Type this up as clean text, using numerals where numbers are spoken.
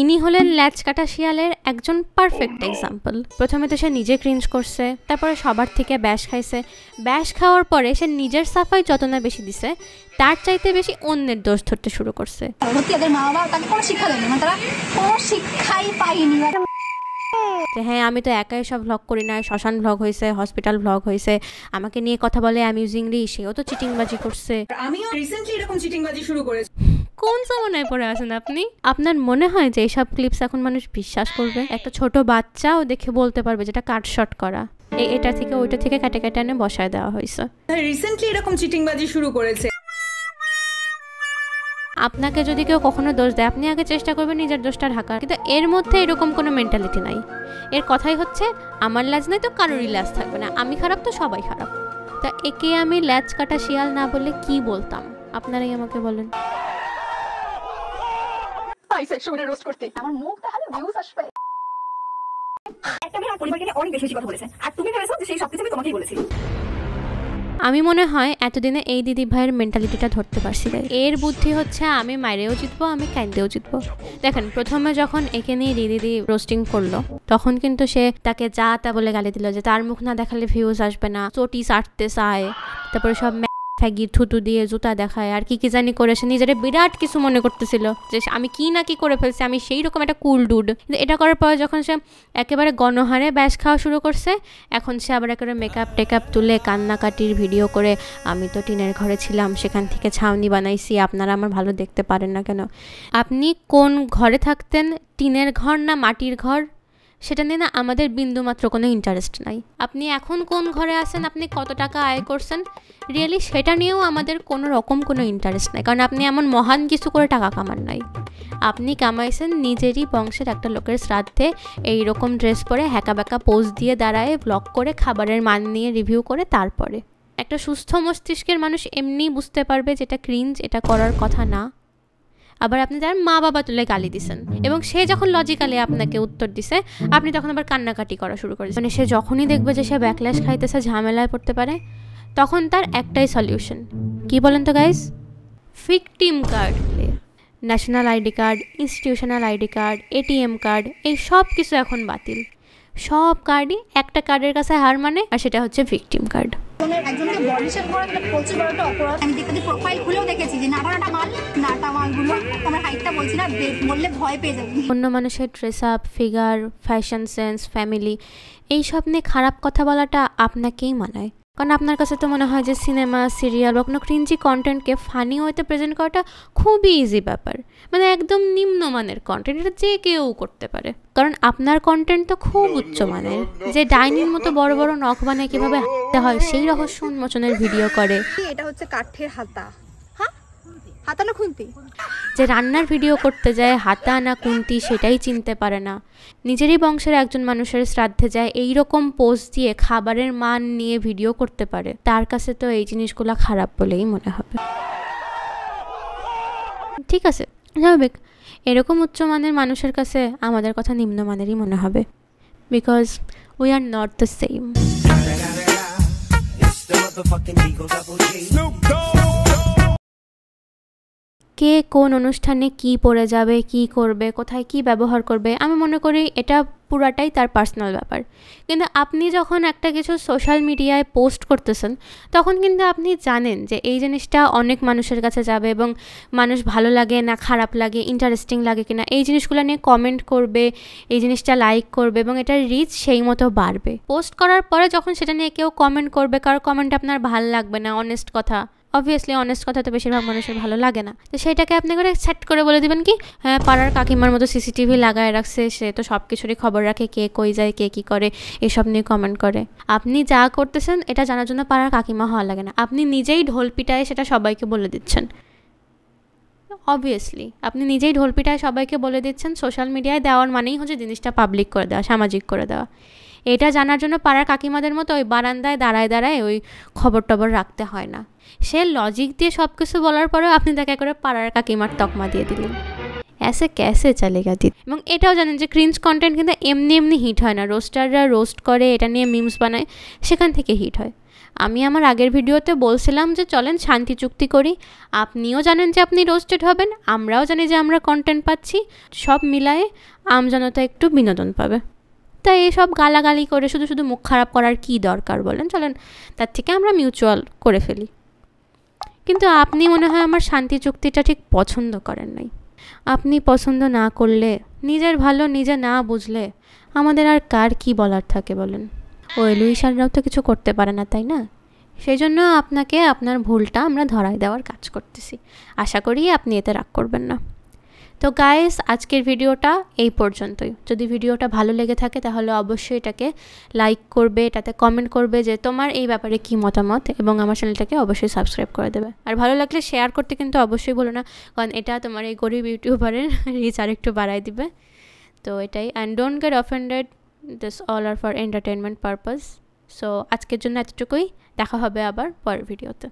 ইনি হলেন ল্যাচ কাটা শিয়ালের একজন পারফেক্ট এক্সাম্পল। প্রথমে তো সে নিজে ক্রিঞ্জ করছে, তারপরে সবার থেকে ব্যাশ খাইছে। ব্যাশ খাওয়ার পরে সে নিজের সাফাই যত না বেশি দিছে, তার চাইতে বেশি অন্যের দোষ ধরতে শুরু করছে। হ্যাঁ, আমি তো একাই সব ভ্লগ করি না, শ্মশান ভ্লগ হয়েছে, হসপিটাল ভ্লগ হয়েছে, আমাকে নিয়ে কথা বলে অ্যামিউজিংলি, সেও তো চিটিংবাজি করছে। আমিও রিসেন্টলি এরকম চিটিংবাজি শুরু করেছি। কোন জামানায় পড়ে আছেন আপনি? আপনার মনে হয় যে এইসব ক্লিপস এখন মানুষ বিশ্বাস করবে? একটা ছোট বাচ্চাও দেখে বলতে পারবে যেটা কাটশট করা, এটা থেকে ওইটা থেকে কাটে কাটে এনে বসায় দেওয়া হয়েছে। রিসেন্টলি এরকম চিটিংবাজি শুরু করেছে। আপনাকে যদি কেউ কখনো দোষ দেয়, আপনি আগে চেষ্টা করবেন নিজের দোষটা ঢাকার, কিন্তু এর মধ্যে এরকম কোনো মেন্টালিটি নাই। এর কথাই হচ্ছে আমার লাজ নাই তো কারোরই লাজ থাকবে না, আমি খারাপ তো সবাই খারাপ। তা একে আমি ল্যাচ কাটা শিয়াল না বলে কি বলতাম আপনারাই আমাকে বলেন। আমার মুখ তাহলে ভিউজ আসবে। একটা মেয়ে আর পরিবারকে নিয়ে অনেক বেশি কথা বলেছে, আর তুমি ভেবেছো যে সেই সবকিছু আমি তোমাকেই বলেছি। আমি মনে হয় এতদিনে এই দিদি ভাইয়ের মেন্টালিটিটা ধরতে পারছি। এর বুদ্ধি হচ্ছে আমি মাইরেও জিতবো, আমি কাইন্দেও জিতবো। দেখেন, প্রথমে যখন একে নিয়ে দিদি রোস্টিং করলো, তখন কিন্তু সে তাকে যা তা বলে গালি দিল যে তার মুখ না দেখালে ভিউজ আসবে না, চটি চাটতে চায়, তারপরে সব ফ্যাগি থুতু দিয়ে জুতা দেখায়, আর কি কি জানি করে সে নিজের বিরাট কিছু মনে করতেছিল যে আমি কি না কি করে ফেলছি, আমি সেই রকম একটা কুল ডুড। কিন্তু এটা করার পর যখন সে একেবারে গণহারে ব্যাস খাওয়া শুরু করছে, এখন সে আবার একেবারে মেকআপ টেকআপ তুলে কান্নাকাটির ভিডিও করে, আমি তো টিনের ঘরে ছিলাম, সেখান থেকে ছাউনি বানাইছি, আপনারা আমার ভালো দেখতে পারেন না কেন? আপনি কোন ঘরে থাকতেন, টিনের ঘর না মাটির ঘর, সেটা নিয়ে না আমাদের বিন্দুমাত্র কোনো ইন্টারেস্ট নাই। আপনি এখন কোন ঘরে আছেন, আপনি কত টাকা আয় করছেন, রিয়েলি সেটা নিয়েও আমাদের কোনো রকম কোনো ইন্টারেস্ট নাই, কারণ আপনি এমন মহান কিছু করে টাকা কামান নাই। আপনি কামাইছেন নিজেরই বংশের একটা লোকের শ্রাদ্ধে এইরকম ড্রেস পরে হ্যাকা ব্যাকা পোজ দিয়ে দাঁড়ায় ব্লগ করে খাবারের মান নিয়ে রিভিউ করে। তারপরে একটা সুস্থ মস্তিষ্কের মানুষ এমনি বুঝতে পারবে যেটা ক্রিঞ্জ, এটা করার কথা না। আবার আপনি তার মা বাবা তুলে গালি দিছেন, এবং সে যখন লজিক্যালি আপনাকে উত্তর দিছে, আপনি তখন আবার কান্নাকাটি করা শুরু করেছেন। মানে সে যখনই দেখবে যে সে ব্যাকল্যাশ খাইতেছে, ঝামেলায় পড়তে পারে, তখন তার একটাই সলিউশন, কি বলেন তো guys? Victim card play. National ID card, institutional ID card, ATM card, এই সব কিছু এখন বাতিল। সব কার্ডই একটা কার্ডের কাছে হার মানে, আর সেটা হচ্ছে ভিকটিম কার্ড। একজনকে বডিশেপ করা একটা প্রচুর বড় একটা অপরাধ। আমি দেখতে প্রোফাইল খুলেও দেখেছি যে নাটাটা মাল, নাটা মালগুলো আমার হাইটটা বলছি না, বললে ভয় পেয়ে যাবে। অন্য মানুষের dress up, figure, fashion sense, family, এইসব নিয়ে খারাপ কথা বলাটা আপনাকেই মানায়। কারণ আপনার কাছে তো মনে হয় যে সিনেমা, সিরিয়াল বা কোনো ক্রিঞ্জি কন্টেন্টকে ফানি ওয়েতে প্রেজেন্ট করাটা খুবই ইজি ব্যাপার, মানে একদম নিম্নমানের কন্টেন্ট, এটা যে কেউ করতে পারে। কারণ আপনার কন্টেন্ট তো খুব উচ্চমানের, যে ডাইনির মতো বড় বড় নখ বানায় কীভাবে হাঁটতে হয় সেই রহস্য উন্মোচনের ভিডিও করে। এটা হচ্ছে কাঠের হাতা, হাতা না খুন্তি, যে রান্নার ভিডিও করতে যায় হাতা না কুন্তি সেটাই চিনতে পারে না, নিজেরই বংশের একজন মানুষের শ্রাদ্ধে যায় এই রকম পোস্ট দিয়ে খাবারের মান নিয়ে ভিডিও করতে পারে, তার কাছে তো এই জিনিসগুলো খারাপ বলেই মনে হবে। ঠিক আছে, স্বাভাবিক, এরকম উচ্চমানের মানুষের কাছে আমাদের কথা নিম্নমানেরই মনে হবে, because we are not the same. কে কোন অনুষ্ঠানে কি পরে যাবে, কি করবে, কোথায় কি ব্যবহার করবে, আমি মনে করি এটা পুরাটাই তার পার্সোনাল ব্যাপার। কিন্তু আপনি যখন একটা কিছু সোশ্যাল মিডিয়ায় পোস্ট করতেছেন, তখন কিন্তু আপনি জানেন যে এই জিনিসটা অনেক মানুষের কাছে যাবে, এবং মানুষ ভালো লাগে না খারাপ লাগে, ইন্টারেস্টিং লাগে কিনা, এই জিনিসগুলো নিয়ে কমেন্ট করবে, এই জিনিসটা লাইক করবে, এবং এটার রিচ সেই মতো বাড়বে। পোস্ট করার পরে যখন সেটা নিয়ে কেউ কমেন্ট করবে, কারোর কমেন্ট আপনার ভালো লাগবে না, অনেস্ট কথা, অবভিয়াসলি অনেস্ট কথা তো বেশিরভাগ মানুষের ভালো লাগে না, তো সেটাকে আপনি করে সেট করে বলে দিবেন কি, হ্যাঁ পাড়ার কাকিমার মতো সিসিটিভি লাগায় রাখছে, সে তো সব কিছুরই খবর রাখে, কে কই যায়, কে কী করে, এসব নিয়ে কমেন্ট করে। আপনি যা করতেছেন এটা জানার জন্য পাড়ার কাকিমা হওয়া লাগে না, আপনি নিজেই ঢোল পিটায় সেটা সবাইকে বলে দিচ্ছেন। অবভিয়াসলি আপনি নিজেই ঢোল পিটায় সবাইকে বলে দিচ্ছেন। সোশ্যাল মিডিয়ায় দেওয়ার মানেই হচ্ছে জিনিসটা পাবলিক করে দেওয়া, সামাজিক করে দেওয়া। এটা জানার জন্য পাড়ার কাকিমাদের মতো ওই বারান্দায় দাঁড়ায় দাঁড়ায় ওই খবর টবর রাখতে হয় না। সে লজিক দিয়ে সব কিছু বলার পরেও আপনি তাকে করে পাড়ার কাকিমার তকমা দিয়ে দিলেন। ऐसे कैसे चलेगा দিদি? এবং এটাও জানেন যে ক্রিঞ্জ কন্টেন্ট কিন্তু এমনি এমনি হিট হয় না, রোস্টাররা রোস্ট করে, এটা নিয়ে মিমস বানায়, সেখান থেকে হিট হয়। আমি আমার আগের ভিডিওতে বলছিলাম যে চলেন শান্তি চুক্তি করি, আপনিও জানেন যে আপনি রোস্টেড হবেন, আমরাও জানি যে আমরা কন্টেন্ট পাচ্ছি, সব মিলায়ে আমজনতা একটু বিনোদন পাবে। তাই এইসব গালাগালি করে শুধু শুধু মুখ খারাপ করার কি দরকার বলেন, চলেন তার থেকে আমরা মিউচুয়াল করে ফেলি। কিন্তু আপনি মনে হয় আমার শান্তি চুক্তিটা ঠিক পছন্দ করেন নাই। আপনি পছন্দ না করলে, নিজের ভালো নিজে না বুঝলে আমাদের আর কার কি বলার থাকে বলেন। ওই লুইসাররাও তো কিছু করতে পারে না, তাই না? সেই জন্য আপনাকে আপনার ভুলটা আমরা ধরায় দেওয়ার কাজ করতেছি। আশা করি আপনি এতে রাগ করবেন না। তো গাইস, আজকের ভিডিওটা এই পর্যন্তই। যদি ভিডিওটা ভালো লেগে থাকে তাহলে অবশ্যই এটাকে লাইক করবে, এটাতে কমেন্ট করবে যে তোমার এই ব্যাপারে কি মতামত, এবং আমার চ্যানেলটাকে অবশ্যই সাবস্ক্রাইব করে দেবে। আর ভালো লাগলে শেয়ার করতে কিন্তু অবশ্যই বলো না, কারণ এটা তোমার এই গরিব ইউটিউবারের রিচ আর একটু বাড়াই দিবে। তো এটাই, and don't get offended, this all are for entertainment purpose. So আজকের জন্য এতটুকুই, দেখা হবে আবার পরের ভিডিওতে।